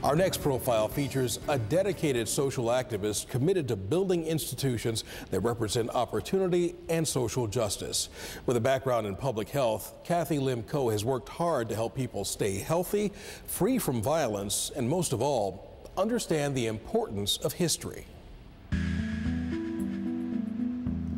Our next profile features a dedicated social activist committed to building institutions that represent opportunity and social justice. With a background in public health, Kathy Lim Coe has worked hard to help people stay healthy, free from violence, and most of all, understand the importance of history.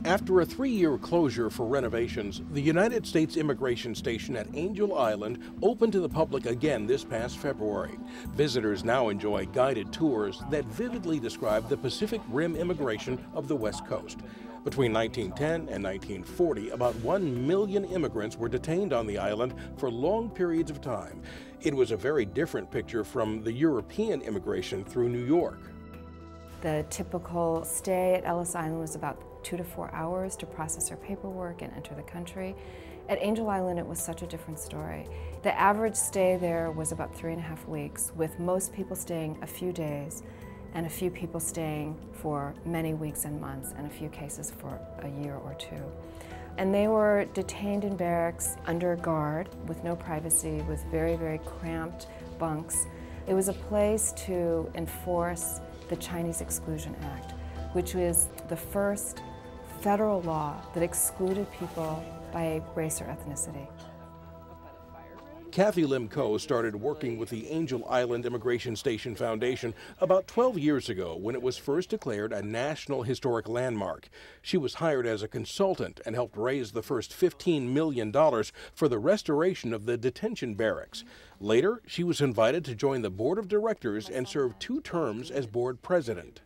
After a 3-year closure for renovations, the United States Immigration Station at Angel Island opened to the public again this past February. Visitors now enjoy guided tours that vividly describe the Pacific Rim immigration of the West Coast. Between 1910 and 1940, about 1 million immigrants were detained on the island for long periods of time. It was a very different picture from the European immigration through New York. The typical stay at Ellis Island was about 2 to 4 hours to process their paperwork and enter the country. At Angel Island, it was such a different story. The average stay there was about 3.5 weeks, with most people staying a few days and a few people staying for many weeks and months, and a few cases for a year or two. And they were detained in barracks under guard with no privacy, with very, very cramped bunks. It was a place to enforce the Chinese Exclusion Act, which was the first federal law that excluded people by race or ethnicity. Kathy Lim Coe started working with the Angel Island Immigration Station Foundation about 12 years ago when it was first declared a National Historic Landmark. She was hired as a consultant and helped raise the first $15 million for the restoration of the detention barracks. Later, she was invited to join the board of directors and serve 2 terms as board president.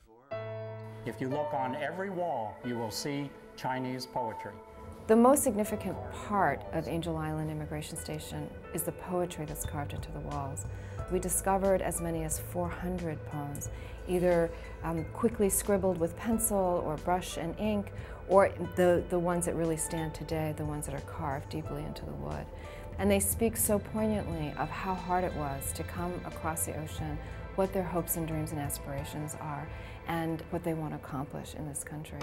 If you look on every wall, you will see Chinese poetry. The most significant part of Angel Island Immigration Station is the poetry that's carved into the walls. We discovered as many as 400 poems, either quickly scribbled with pencil or brush and ink, or the ones that really stand today, the ones that are carved deeply into the wood. And they speak so poignantly of how hard it was to come across the ocean, what their hopes and dreams and aspirations are, and what they want to accomplish in this country.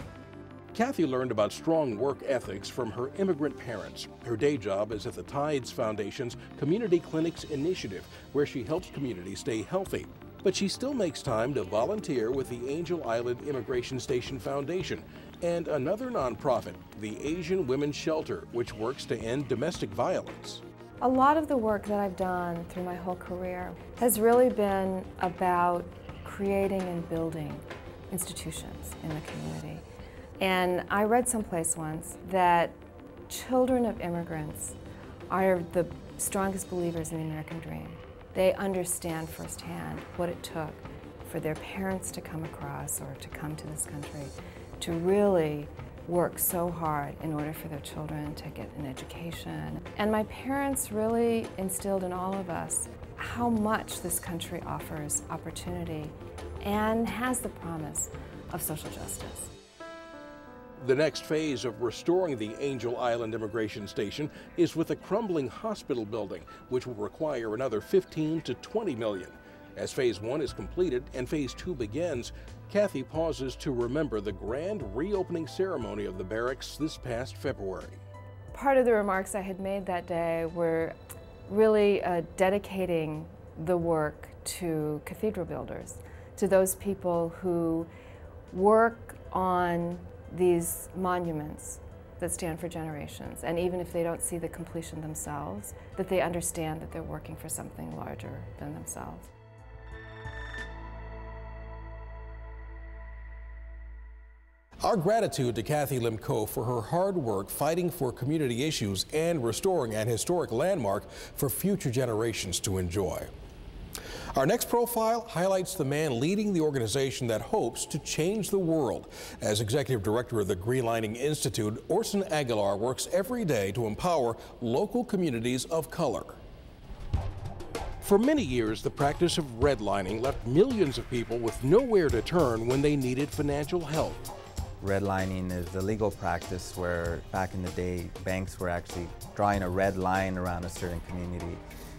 Kathy learned about strong work ethics from her immigrant parents. Her day job is at the Tides Foundation's Community Clinics Initiative, where she helps communities stay healthy. But she still makes time to volunteer with the Angel Island Immigration Station Foundation and another nonprofit, the Asian Women's Shelter, which works to end domestic violence. A lot of the work that I've done through my whole career has really been about creating and building institutions in the community. And I read someplace once that children of immigrants are the strongest believers in the American dream. They understand firsthand what it took for their parents to come across or to come to this country, to really work so hard in order for their children to get an education. And my parents really instilled in all of us how much this country offers opportunity and has the promise of social justice. The next phase of restoring the Angel Island Immigration Station is with a crumbling hospital building, which will require another $15 to $20 million. As Phase 1 is completed and Phase 2 begins, Kathy pauses to remember the grand reopening ceremony of the barracks this past February. Part of the remarks I had made that day were really dedicating the work to cathedral builders, to those people who work on these monuments that stand for generations, and even if they don't see the completion themselves, that they understand that they're working for something larger than themselves. Our gratitude to Kathy Lim Coe for her hard work fighting for community issues and restoring an historic landmark for future generations to enjoy. Our next profile highlights the man leading the organization that hopes to change the world. As executive director of the Green Lining Institute, Orson Aguilar works every day to empower local communities of color. For many years, the practice of redlining left millions of people with nowhere to turn when they needed financial help. Redlining is a legal practice where back in the day, banks were actually drawing a red line around a certain community.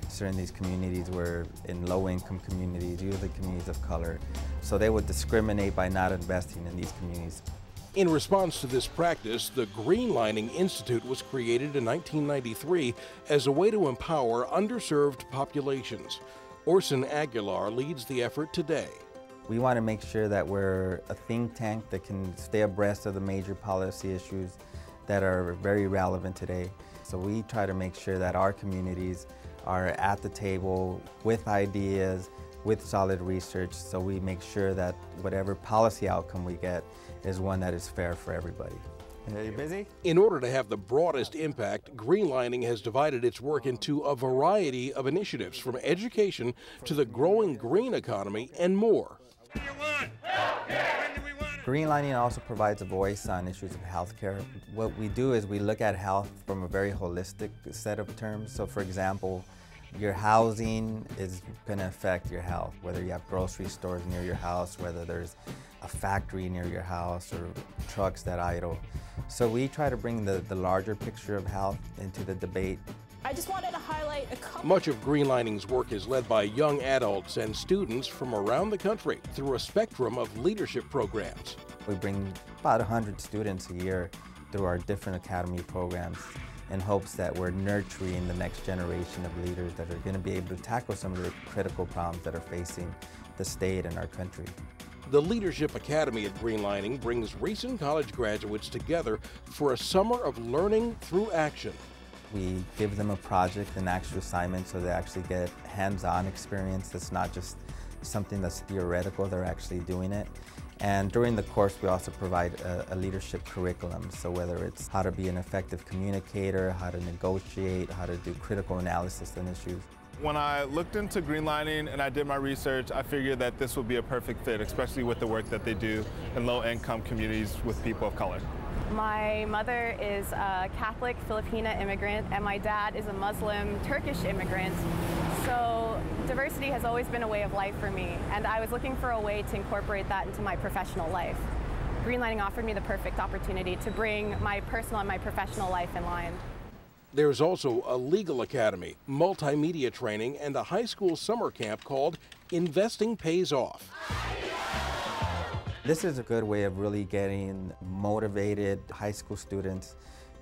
Certain these communities were in low-income communities, usually communities of color. So they would discriminate by not investing in these communities. In response to this practice, the Green Lining Institute was created in 1993 as a way to empower underserved populations. Orson Aguilar leads the effort today. We want to make sure that we're a think tank that can stay abreast of the major policy issues that are very relevant today. So we try to make sure that our communities are at the table with ideas, with solid research, so we make sure that whatever policy outcome we get is one that is fair for everybody. Are you busy? In order to have the broadest impact, Greenlining has divided its work into a variety of initiatives, from education to the growing green economy and more. Greenlining also provides a voice on issues of healthcare. What we do is we look at health from a very holistic set of terms. So for example, your housing is going to affect your health, whether you have grocery stores near your house, whether there's a factory near your house, or trucks that idle. So we try to bring the larger picture of health into the debate. I just wanted to highlight a couple. Much of Greenlining's work is led by young adults and students from around the country through a spectrum of leadership programs. We bring about 100 students a year through our different academy programs in hopes that we're nurturing the next generation of leaders that are going to be able to tackle some of the critical problems that are facing the state and our country. The Leadership Academy at Greenlining brings recent college graduates together for a summer of learning through action. We give them a project, an actual assignment, so they actually get hands-on experience. It's not just something that's theoretical, they're actually doing it. And during the course, we also provide a leadership curriculum. So whether it's how to be an effective communicator, how to negotiate, how to do critical analysis on issues. When I looked into Greenlining and I did my research, I figured that this would be a perfect fit, especially with the work that they do in low-income communities with people of color. My mother is a Catholic Filipina immigrant, and my dad is a Muslim Turkish immigrant. So diversity has always been a way of life for me, and I was looking for a way to incorporate that into my professional life. Greenlining offered me the perfect opportunity to bring my personal and my professional life in line. There's also a legal academy, multimedia training, and a high school summer camp called Investing Pays Off. This is a good way of really getting motivated high school students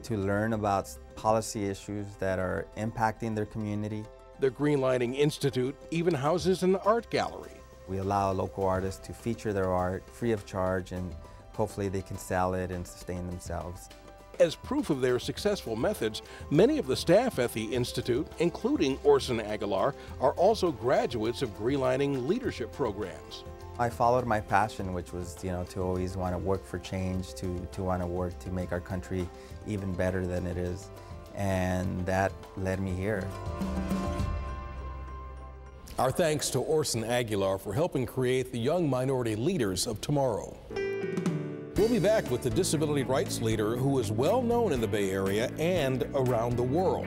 to learn about policy issues that are impacting their community. The Greenlining Institute even houses an art gallery. We allow local artists to feature their art free of charge, and hopefully they can sell it and sustain themselves. As proof of their successful methods, many of the staff at the Institute, including Orson Aguilar, are also graduates of Greenlining leadership programs. I followed my passion, which was, to always want to work for change, to want to work to make our country even better than it is. And that led me here. Our thanks to Orson Aguilar for helping create the young minority leaders of tomorrow. We'll be back with the disability rights leader who is well known in the Bay Area and around the world.